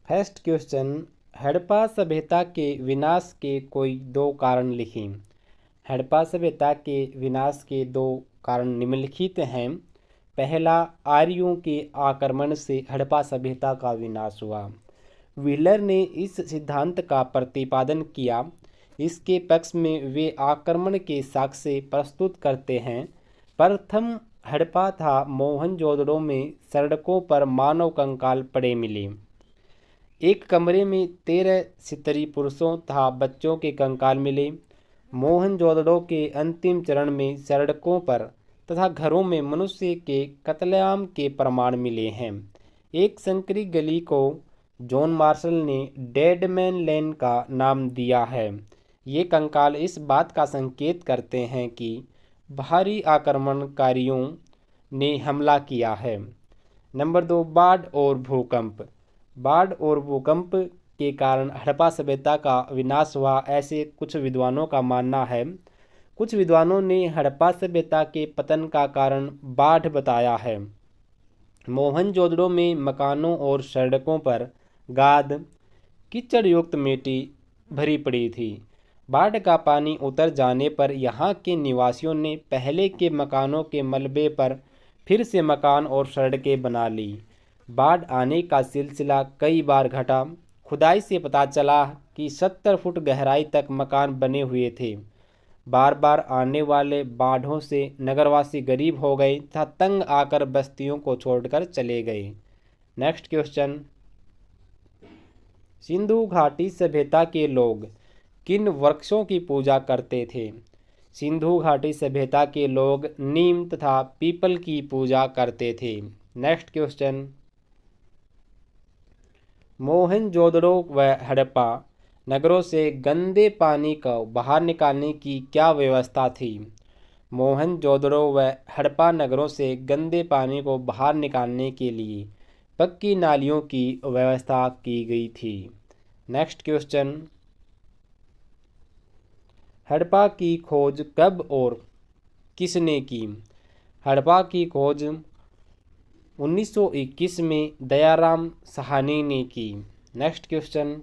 First question, Harappa सभ्यता के विनाश के कोई दो कारण लिखें। हड़प्पा सभ्यता के विनाश के दो कारण निम्नलिखित हैं। पहला, आर्यों के आक्रमण से हड़प्पा सभ्यता का विनाश हुआ। व्हीलर ने इस सिद्धांत का प्रतिपादन किया। इसके पक्ष में वे आक्रमण के साक्ष्य प्रस्तुत करते हैं। प्रथम हड़प्पा था मोहनजोदड़ो में सड़कों पर मानव कंकाल पड़े मिले। एक कमरे में 13 स्त्री पुरुषों तथा बच्चों के कंकाल मिले। मोहनजोदड़ो के अंतिम चरण में सड़कों पर तथा घरों में मनुष्य के कत्लेआम के प्रमाण मिले हैं। एक संकरी गली को जॉन मार्शल ने डेड मैन लेन का नाम दिया है। ये कंकाल इस बात का संकेत करते हैं कि बाहरी आक्रमणकारियों ने हमला किया है। नंबर 2, बाढ़ और भूकंप। बाढ़ और भूकंप के कारण हड़प्पा सभ्यता का विनाश हुआ, ऐसे कुछ विद्वानों का मानना है। कुछ विद्वानों ने हड़प्पा सभ्यता के पतन का कारण बाढ़ बताया है। मोहनजोदड़ो में मकानों और सड़कों पर गाद, कीचड़ युक्त मिट्टी भरी पड़ी थी। बाढ़ का पानी उतर जाने पर यहाँ के निवासियों ने पहले के मकानों के मलबे पर फिर से मकान और सड़कें बना ली। बाढ़ आने का सिलसिला कई बार घटा। खुदाई से पता चला कि 70 फुट गहराई तक मकान बने हुए थे। बार बार आने वाले बाढ़ों से नगरवासी गरीब हो गए तथा तंग आकर बस्तियों को छोड़कर चले गए। नेक्स्ट क्वेश्चन, सिंधु घाटी सभ्यता के लोग किन वृक्षों की पूजा करते थे? सिंधु घाटी सभ्यता के लोग नीम तथा पीपल की पूजा करते थे। नेक्स्ट क्वेश्चन, मोहनजोदड़ो व हड़प्पा नगरों से गंदे पानी को बाहर निकालने की क्या व्यवस्था थी? मोहनजोदड़ो व हड़प्पा नगरों से गंदे पानी को बाहर निकालने के लिए पक्की नालियों की व्यवस्था की गई थी। नेक्स्ट क्वेश्चन, हड़प्पा की खोज कब और किसने की? हड़प्पा की खोज 1921 में दयाराम साहनी ने की। नेक्स्ट क्वेश्चन,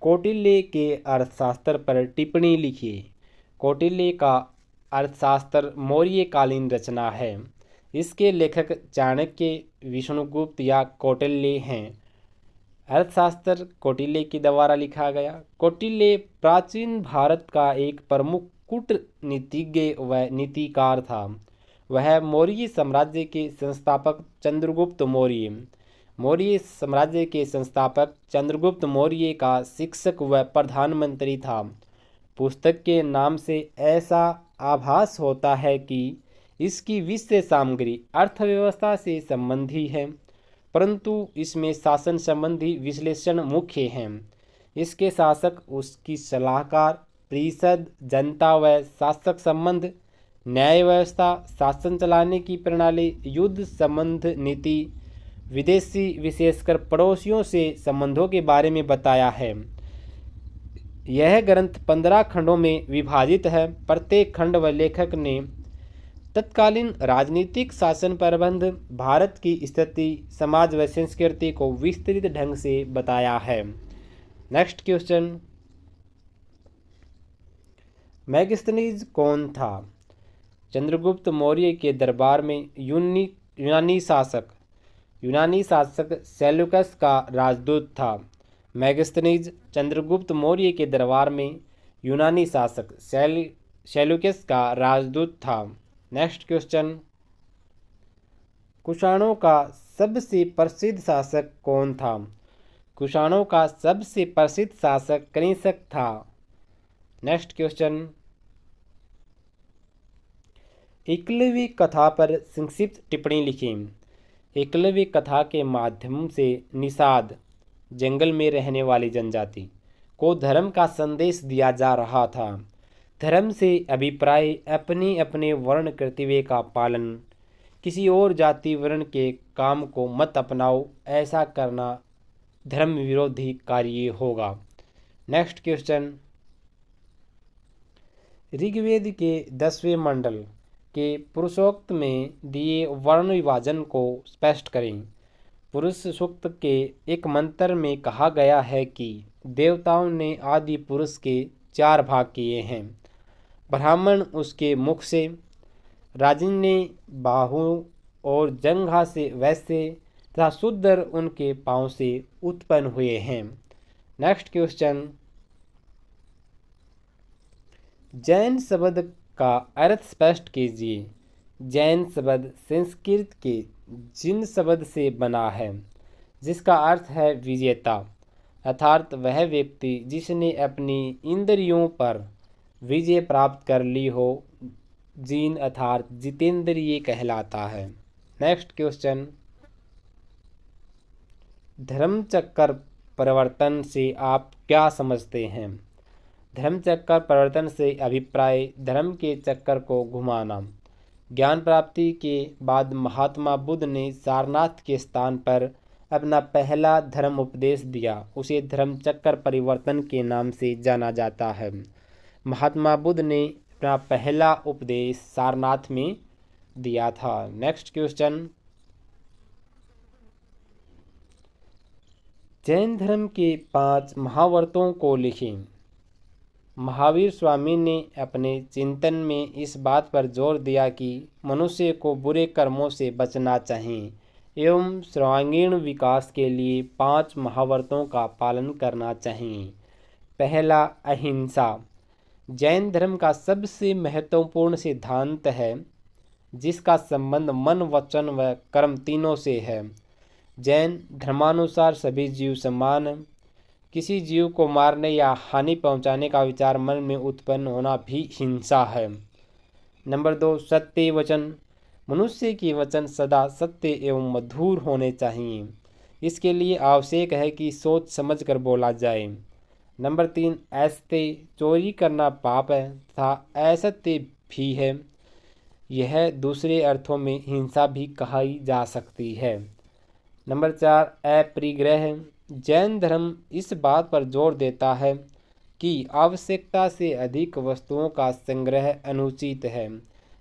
कौटिल्य के अर्थशास्त्र पर टिप्पणी लिखिए। कौटिल्य का अर्थशास्त्र मौर्यकालीन रचना है। इसके लेखक चाणक्य, विष्णुगुप्त या कौटिल्य हैं। अर्थशास्त्र कौटिल्य के द्वारा लिखा गया। कौटिल्य प्राचीन भारत का एक प्रमुख कूटनीतिज्ञ व नीतिकार था। वह मौर्य साम्राज्य के संस्थापक चंद्रगुप्त मौर्य का शिक्षक व प्रधानमंत्री था। पुस्तक के नाम से ऐसा आभास होता है कि इसकी विषय सामग्री अर्थव्यवस्था से संबंधी है, परंतु इसमें शासन संबंधी विश्लेषण मुख्य हैं। इसके शासक, उसकी सलाहकार परिषद, जनता व शासक संबंध, न्याय व्यवस्था, शासन चलाने की प्रणाली, युद्ध संबंध नीति, विदेशी विशेषकर पड़ोसियों से संबंधों के बारे में बताया है। यह ग्रंथ 15 खंडों में विभाजित है। प्रत्येक खंड व लेखक ने तत्कालीन राजनीतिक शासन प्रबंध, भारत की स्थिति, समाज व संस्कृति को विस्तृत ढंग से बताया है। नेक्स्ट क्वेश्चन, मेगास्थनीज कौन था? चंद्रगुप्त मौर्य के दरबार में यूनानी शासक सेल्यूकस का राजदूत था। मेगास्थनीज चंद्रगुप्त मौर्य के दरबार में यूनानी शासक सेल्यूकस का राजदूत था। नेक्स्ट क्वेश्चन, कुषाणों का सबसे प्रसिद्ध शासक कौन था? कुषाणों का सबसे प्रसिद्ध शासक कनिष्क था। नेक्स्ट क्वेश्चन, एकलव्य कथा पर संक्षिप्त टिप्पणी लिखें। एकलव्य कथा के माध्यम से निषाद, जंगल में रहने वाली जनजाति, को धर्म का संदेश दिया जा रहा था। धर्म से अभिप्राय अपने अपने वर्ण कर्तव्य का पालन, किसी और जाति वर्ण के काम को मत अपनाओ, ऐसा करना धर्म विरोधी कार्य होगा। नेक्स्ट क्वेश्चन, ऋग्वेद के 10वें मंडल के पुरुषोक्त में दिए वर्ण विभाजन को स्पष्ट करें। पुरुष सूक्त के एक मंत्र में कहा गया है कि देवताओं ने आदि पुरुष के 4 भाग किए हैं। ब्राह्मण उसके मुख से, राजन ने बाहु और जंघा से, वैसे तथा शूद्र उनके पांव से उत्पन्न हुए हैं। नेक्स्ट क्वेश्चन, जैन शब्द का अर्थ स्पष्ट कीजिए। जैन शब्द संस्कृत के जिन शब्द से बना है, जिसका अर्थ है विजेता, अर्थात वह व्यक्ति जिसने अपनी इंद्रियों पर विजय प्राप्त कर ली हो। जीन अर्थात जितेंद्रिय कहलाता है। नेक्स्ट क्वेश्चन, धर्मचक्र परिवर्तन से आप क्या समझते हैं? धर्मचक्र परिवर्तन से अभिप्राय धर्म के चक्कर को घुमाना। ज्ञान प्राप्ति के बाद महात्मा बुद्ध ने सारनाथ के स्थान पर अपना पहला धर्म उपदेश दिया। उसे धर्मचक्र परिवर्तन के नाम से जाना जाता है। महात्मा बुद्ध ने अपना पहला उपदेश सारनाथ में दिया था। नेक्स्ट क्वेश्चन, जैन धर्म के 5 महाव्रतों को लिखें। महावीर स्वामी ने अपने चिंतन में इस बात पर जोर दिया कि मनुष्य को बुरे कर्मों से बचना चाहिए एवं सर्वांगीण विकास के लिए 5 महाव्रतों का पालन करना चाहिए। पहला, अहिंसा। जैन धर्म का सबसे महत्वपूर्ण सिद्धांत है, जिसका संबंध मन, वचन व कर्म तीनों से है। जैन धर्मानुसार सभी जीव समान हैं। किसी जीव को मारने या हानि पहुंचाने का विचार मन में उत्पन्न होना भी हिंसा है। नंबर 2, सत्य वचन। मनुष्य की वचन सदा सत्य एवं मधुर होने चाहिए। इसके लिए आवश्यक है कि सोच समझकर बोला जाए। नंबर 3, असत्य। चोरी करना पाप है तथा असत्य भी है। यह दूसरे अर्थों में हिंसा भी कही जा सकती है। नंबर 4, अपरिग्रह। जैन धर्म इस बात पर जोर देता है कि आवश्यकता से अधिक वस्तुओं का संग्रह अनुचित है।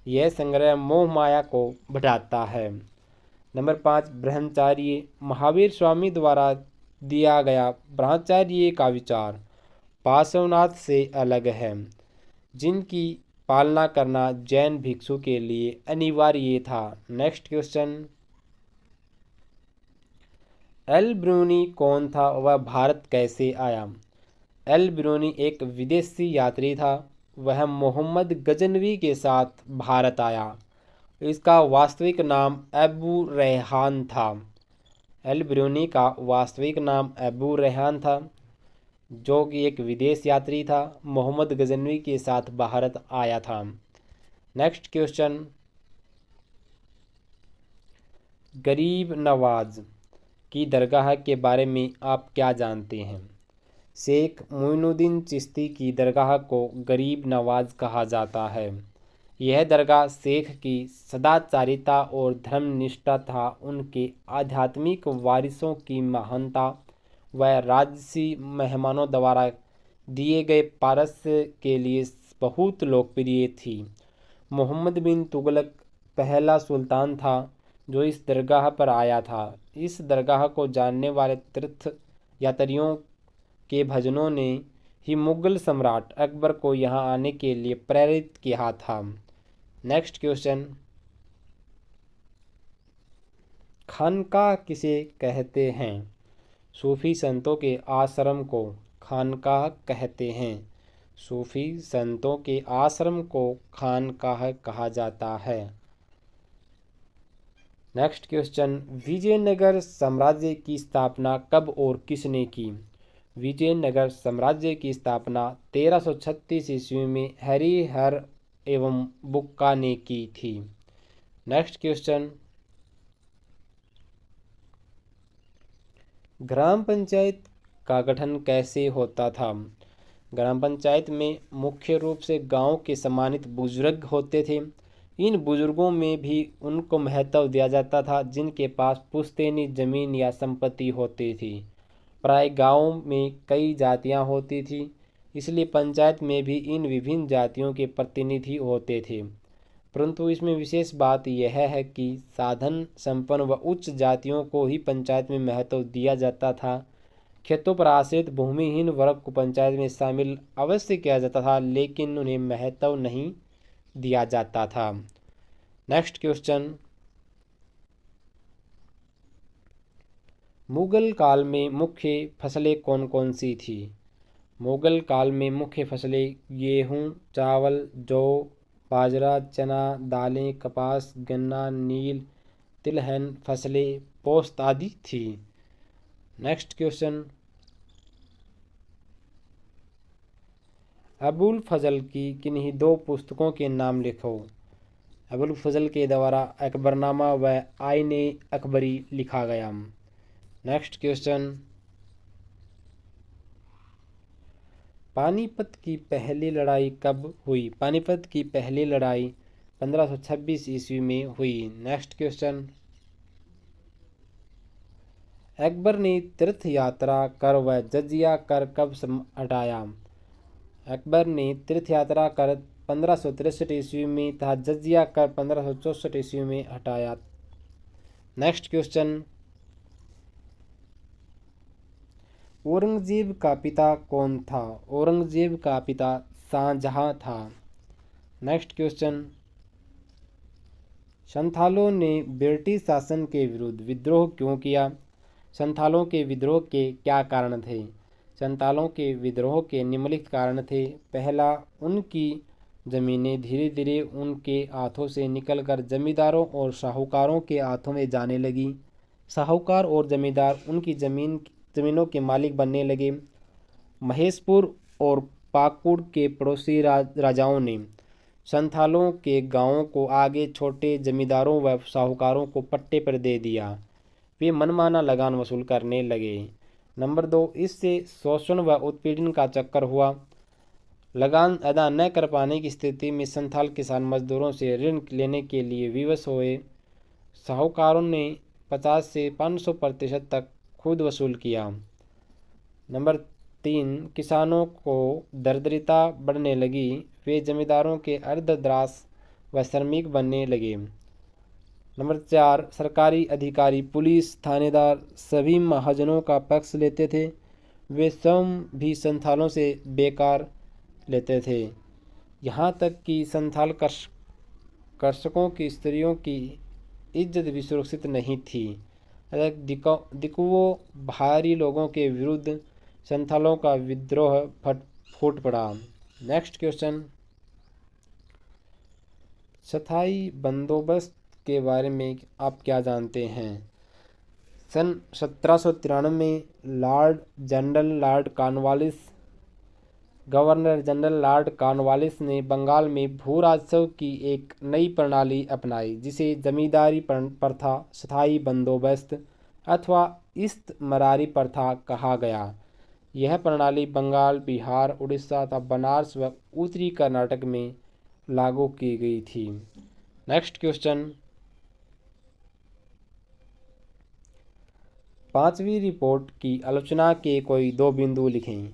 यह संग्रह मोह माया को बढ़ाता है। नंबर 5, ब्रह्मचर्य। महावीर स्वामी द्वारा दिया गया ब्रह्मचर्य का विचार पार्श्वनाथ से अलग है, जिनकी पालना करना जैन भिक्षु के लिए अनिवार्य था। नेक्स्ट क्वेश्चन, एल ब्रूनी कौन था? वह भारत कैसे आया? एल ब्रूनी एक विदेशी यात्री था। वह मोहम्मद गजनवी के साथ भारत आया। इसका वास्तविक नाम अबू रेहान था। एल ब्रूनी का वास्तविक नाम अबू रेहान था, जो कि एक विदेश यात्री था। मोहम्मद गजनवी के साथ भारत आया था। नेक्स्ट क्वेश्चन, गरीब नवाज की दरगाह के बारे में आप क्या जानते हैं? शेख मोइनुद्दीन चिश्ती की दरगाह को गरीब नवाज कहा जाता है। यह दरगाह शेख की सदाचारिता और धर्मनिष्ठा तथा उनके आध्यात्मिक वारिसों की महानता व राजसी मेहमानों द्वारा दिए गए पारस्य के लिए बहुत लोकप्रिय थी। मोहम्मद बिन तुगलक पहला सुल्तान था जो इस दरगाह पर आया था। इस दरगाह को जानने वाले तीर्थ यात्रियों के भजनों ने ही मुगल सम्राट अकबर को यहाँ आने के लिए प्रेरित किया था। नेक्स्ट क्वेश्चन, खानकाह किसे कहते हैं? सूफी संतों के आश्रम को खानकाह कहते हैं। सूफी संतों के आश्रम को खानकाह कहा जाता है। नेक्स्ट क्वेश्चन, विजयनगर साम्राज्य की स्थापना कब और किसने की? विजयनगर साम्राज्य की स्थापना 1336 ईस्वी में हरिहर एवं बुक्का ने की थी। नेक्स्ट क्वेश्चन, ग्राम पंचायत का गठन कैसे होता था? ग्राम पंचायत में मुख्य रूप से गांव के सम्मानित बुजुर्ग होते थे। इन बुजुर्गों में भी उनको महत्व दिया जाता था जिनके पास पुश्तैनी जमीन या संपत्ति होती थी। प्राय गाँव में कई जातियां होती थी, इसलिए पंचायत में भी इन विभिन्न जातियों के प्रतिनिधि होते थे। परंतु इसमें विशेष बात यह है कि साधन संपन्न व उच्च जातियों को ही पंचायत में महत्व दिया जाता था। खेतों पर आश्रित भूमिहीन वर्ग को पंचायत में शामिल अवश्य किया जाता था, लेकिन उन्हें महत्व नहीं दिया जाता था। नेक्स्ट क्वेश्चन, मुगल काल में मुख्य फसलें कौन कौन सी थी? मुगल काल में मुख्य फसलें गेहूँ, चावल, जौ, बाजरा, चना, दालें, कपास, गन्ना, नील, तिलहन फसलें, पोस्त आदि थी। नेक्स्ट क्वेश्चन, अबुल फजल की किन्हीं दो पुस्तकों के नाम लिखो। अबुल फजल के द्वारा अकबरनामा व आईने अकबरी लिखा गया। नेक्स्ट क्वेश्चन, पानीपत की पहली लड़ाई कब हुई? पानीपत की पहली लड़ाई 1526 ईस्वी में हुई। नेक्स्ट क्वेश्चन, अकबर ने तीर्थ यात्रा कर व जजिया कर कब हटाया? अकबर ने तीर्थ यात्रा कर 1563 ईस्वी में तथा जजिया कर 1564 ईस्वी में हटाया। नेक्स्ट क्वेश्चन, औरंगजेब का पिता कौन था? औरंगजेब का पिता शाहजहां था। नेक्स्ट क्वेश्चन, संथालों ने ब्रिटिश शासन के विरुद्ध विद्रोह क्यों किया? संथालों के विद्रोह के क्या कारण थे? संथालों के विद्रोह के निम्नलिखित कारण थे। पहला, उनकी जमीनें धीरे धीरे उनके हाथों से निकलकर जमींदारों और साहूकारों के हाथों में जाने लगी। साहूकार और जमींदार उनकी जमीनों के मालिक बनने लगे। महेशपुर और पाकुड़ के पड़ोसी राजाओं ने संथालों के गांवों को आगे छोटे जमींदारों व साहूकारों को पट्टे पर दे दिया। वे मनमाना लगान वसूल करने लगे। नंबर 2, इससे शोषण व उत्पीड़न का चक्कर हुआ। लगान अदा न कर पाने की स्थिति में संथाल किसान मजदूरों से ऋण लेने के लिए विवश हुए। साहूकारों ने 50 से 500% तक खुद वसूल किया। नंबर 3, किसानों को दरिद्रता बढ़ने लगी। वे जमींदारों के अर्धदास व श्रमिक बनने लगे। नंबर 4, सरकारी अधिकारी, पुलिस, थानेदार सभी महाजनों का पक्ष लेते थे। वे स्वयं भी संथालों से बेकार लेते थे। यहाँ तक कि संथाल कृषकों की स्त्रियों की इज्जत भी सुरक्षित नहीं थी। दिकुओं भारी लोगों के विरुद्ध संथालों का विद्रोह फूट पड़ा। नेक्स्ट क्वेश्चन, स्थायी बंदोबस्त के बारे में आप क्या जानते हैं? सन 1793 में गवर्नर जनरल लॉर्ड कॉर्नवालिस ने बंगाल में भू राजस्व की एक नई प्रणाली अपनाई, जिसे जमींदारी प्रथा, स्थायी बंदोबस्त अथवा इस्तमरारी प्रथा कहा गया। यह प्रणाली बंगाल, बिहार, उड़ीसा तथा बनारस व उत्तरी कर्नाटक में लागू की गई थी। नेक्स्ट क्वेश्चन, पांचवी रिपोर्ट की आलोचना के कोई दो बिंदु लिखें।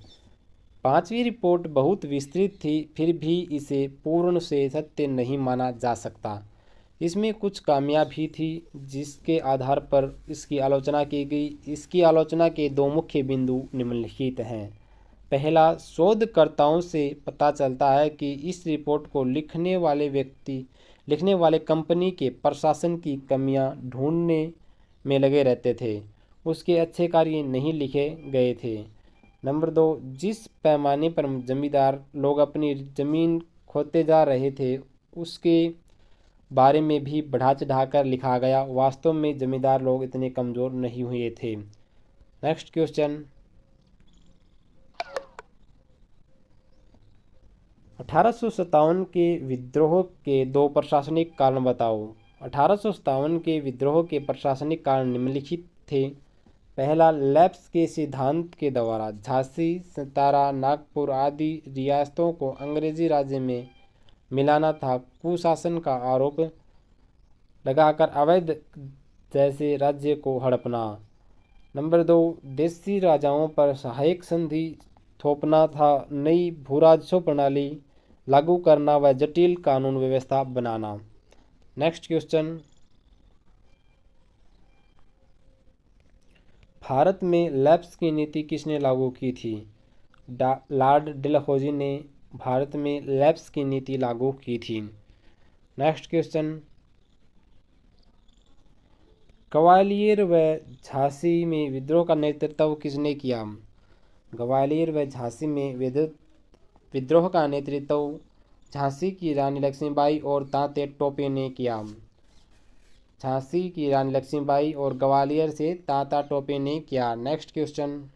पांचवी रिपोर्ट बहुत विस्तृत थी, फिर भी इसे पूर्ण से सत्य नहीं माना जा सकता। इसमें कुछ खामियां भी थी, जिसके आधार पर इसकी आलोचना की गई। इसकी आलोचना के दो मुख्य बिंदु निम्नलिखित हैं। पहला, शोधकर्ताओं से पता चलता है कि इस रिपोर्ट को लिखने वाले कंपनी के प्रशासन की कमियां ढूंढने में लगे रहते थे। उसके अच्छे कार्य नहीं लिखे गए थे। नंबर 2, जिस पैमाने पर जमींदार लोग अपनी ज़मीन खोते जा रहे थे, उसके बारे में भी बढ़ा चढ़ाकर लिखा गया। वास्तव में जमींदार लोग इतने कमज़ोर नहीं हुए थे। नेक्स्ट क्वेश्चन, 1857 के विद्रोह के दो प्रशासनिक कारण बताओ। 1857 के विद्रोह के प्रशासनिक कारण निम्नलिखित थे। पहला, लैप्स के सिद्धांत के द्वारा झांसी, सतारा, नागपुर आदि रियासतों को अंग्रेजी राज्य में मिलाना था। कुशासन का आरोप लगाकर अवैध जैसे राज्य को हड़पना। नंबर 2, देशी राजाओं पर सहायक संधि थोपना था। नई भूराजस्व प्रणाली लागू करना व जटिल कानून व्यवस्था बनाना। नेक्स्ट क्वेश्चन, भारत में लैप्स की नीति किसने लागू की थी? लॉर्ड डलहौजी ने भारत में लैप्स की नीति लागू की थी। नेक्स्ट क्वेश्चन, ग्वालियर व झांसी में विद्रोह का नेतृत्व किसने किया? ग्वालियर व झांसी में विद्रोह का नेतृत्व झांसी की रानी लक्ष्मीबाई और तात्या टोपे ने किया। झांसी की रानी लक्ष्मीबाई और ग्वालियर से तात्या टोपे ने किया। नेक्स्ट क्वेश्चन,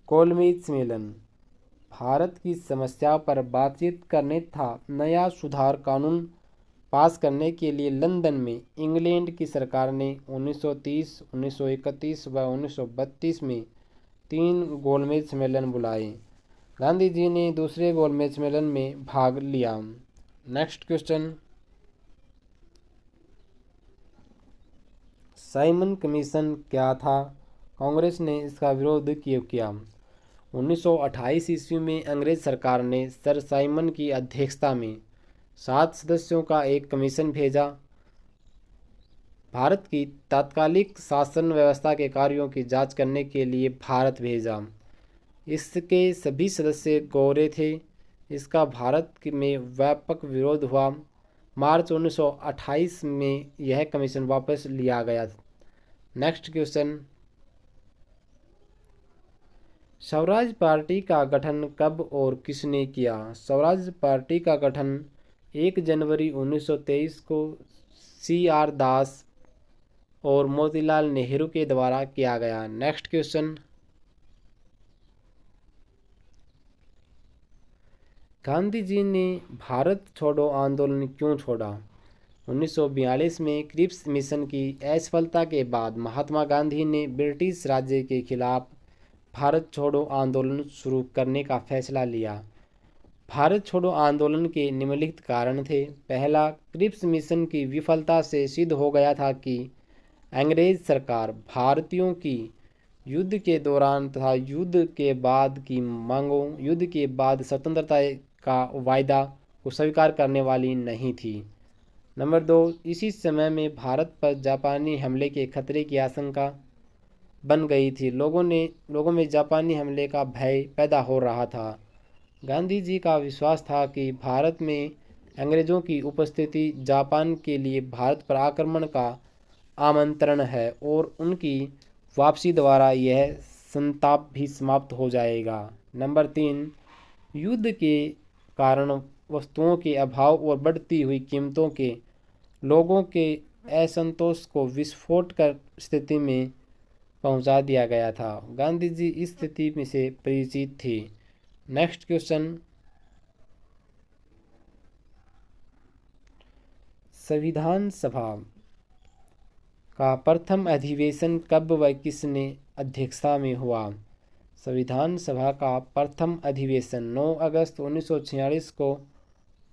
गोलमेज सम्मेलन भारत की समस्याओं पर बातचीत करने तथा नया सुधार कानून पास करने के लिए लंदन में इंग्लैंड की सरकार ने 1930, 1931 व 1932 में 3 गोलमेज सम्मेलन बुलाए। गांधी जी ने दूसरे गोलमेज सम्मेलन में भाग लिया। नेक्स्ट क्वेश्चन, साइमन कमीशन क्या था? कांग्रेस ने इसका विरोध क्यों किया? 1928 ईस्वी में अंग्रेज सरकार ने सर साइमन की अध्यक्षता में 7 सदस्यों का एक कमीशन भेजा। भारत की तात्कालिक शासन व्यवस्था के कार्यों की जांच करने के लिए भारत भेजा। इसके सभी सदस्य गोरे थे। इसका भारत में व्यापक विरोध हुआ। मार्च 1928 में यह कमीशन वापस लिया गया। नेक्स्ट क्वेश्चन, स्वराज पार्टी का गठन कब और किसने किया? स्वराज पार्टी का गठन 1 जनवरी 1923 को CR दास और मोतीलाल नेहरू के द्वारा किया गया। नेक्स्ट क्वेश्चन, गांधी जी ने भारत छोड़ो आंदोलन क्यों छोड़ा? 1942 में क्रिप्स मिशन की असफलता के बाद महात्मा गांधी ने ब्रिटिश राज्य के खिलाफ भारत छोड़ो आंदोलन शुरू करने का फैसला लिया। भारत छोड़ो आंदोलन के निम्नलिखित कारण थे। पहला, क्रिप्स मिशन की विफलता से सिद्ध हो गया था कि अंग्रेज सरकार भारतीयों की युद्ध के दौरान तथा युद्ध के बाद की मांगों, युद्ध के बाद स्वतंत्रता का वायदा को स्वीकार करने वाली नहीं थी। नंबर 2, इसी समय में भारत पर जापानी हमले के खतरे की आशंका बन गई थी। लोगों में जापानी हमले का भय पैदा हो रहा था। गांधी जी का विश्वास था कि भारत में अंग्रेज़ों की उपस्थिति जापान के लिए भारत पर आक्रमण का आमंत्रण है और उनकी वापसी द्वारा यह संताप भी समाप्त हो जाएगा। नंबर 3, युद्ध के कारण वस्तुओं के अभाव और बढ़ती हुई कीमतों के लोगों के असंतोष को विस्फोट कर स्थिति में पहुंचा दिया गया था। गांधी जी इस स्थिति में से परिचित थे। नेक्स्ट क्वेश्चन, संविधान सभा का प्रथम अधिवेशन कब व किसने अध्यक्षता में हुआ? संविधान सभा का प्रथम अधिवेशन 9 अगस्त 1946 को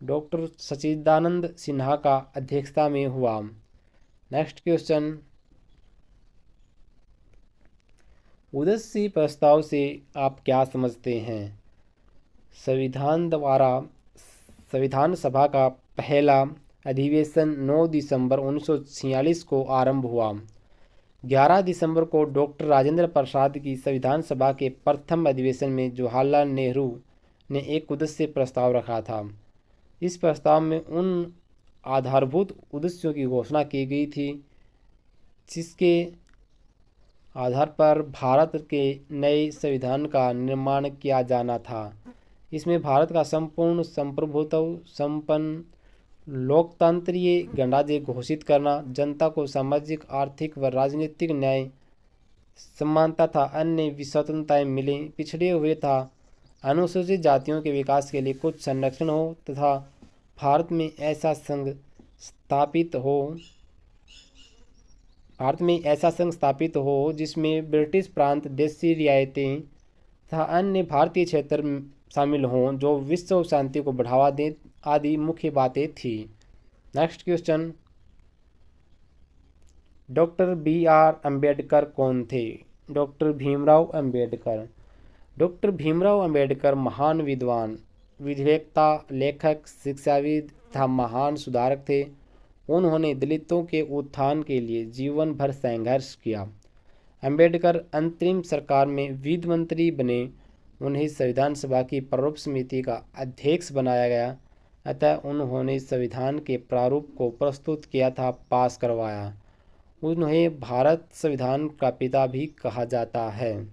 डॉक्टर सच्चिदानंद सिन्हा का अध्यक्षता में हुआ। नेक्स्ट क्वेश्चन, उद्देश्य प्रस्ताव से आप क्या समझते हैं? संविधान सभा का पहला अधिवेशन 9 दिसंबर 1946 को आरंभ हुआ। 11 दिसंबर को डॉक्टर राजेंद्र प्रसाद की संविधान सभा के प्रथम अधिवेशन में जवाहरलाल नेहरू ने एक उद्देश्य प्रस्ताव रखा था। इस प्रस्ताव में उन आधारभूत उद्देश्यों की घोषणा की गई थी जिसके आधार पर भारत के नए संविधान का निर्माण किया जाना था। इसमें भारत का संपूर्ण संप्रभुत्व, संपन्न लोकतंत्रीय गणराज्य घोषित करना, जनता को सामाजिक, आर्थिक व राजनीतिक न्याय, समानता तथा अन्य स्वतंत्रताएं मिलें, पिछड़े हुए तथा अनुसूचित जातियों के विकास के लिए कुछ संरक्षण हो तथा भारत में ऐसा संघ स्थापित हो जिसमें ब्रिटिश प्रांत, देशी रियायतें तथा अन्य भारतीय क्षेत्र शामिल हों जो विश्व शांति को बढ़ावा दें आदि मुख्य बातें थी। Next question, doctor BR Ambedkar कौन थे? डॉक्टर भीमराव अम्बेडकर। डॉक्टर भीमराव अम्बेडकर महान विद्वान, विधिवेत्ता, लेखक, शिक्षाविद तथा महान सुधारक थे। उन्होंने दलितों के उत्थान के लिए जीवन भर संघर्ष किया। अंबेडकर अंतरिम सरकार में विधि मंत्री बने। उन्हें संविधान सभा की प्रारूप समिति का अध्यक्ष बनाया गया। अतः उन्होंने संविधान के प्रारूप को प्रस्तुत किया था, पास करवाया। उन्हें भारत संविधान का पिता भी कहा जाता है।